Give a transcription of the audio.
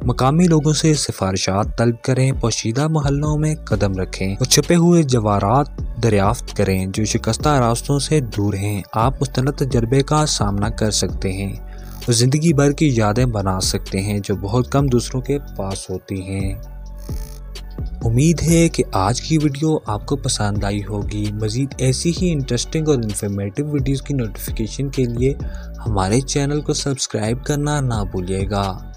मकामी लोगों से सिफारिशात तलब करें, पोशीदा महलों में कदम रखें और छुपे हुए जवाहरात दरियाफ्त करें जो शिकस्ता रास्तों से दूर हैं। आप मुस्तनद तजर्बे का सामना कर सकते हैं और ज़िंदगी भर की यादें बना सकते हैं जो बहुत कम दूसरों के पास होती हैं। उम्मीद है कि आज की वीडियो आपको पसंद आई होगी। मज़ीद ऐसी ही इंटरेस्टिंग और इन्फॉर्मेटिव वीडियोज़ की नोटिफिकेशन के लिए हमारे चैनल को सब्सक्राइब करना ना भूलिएगा।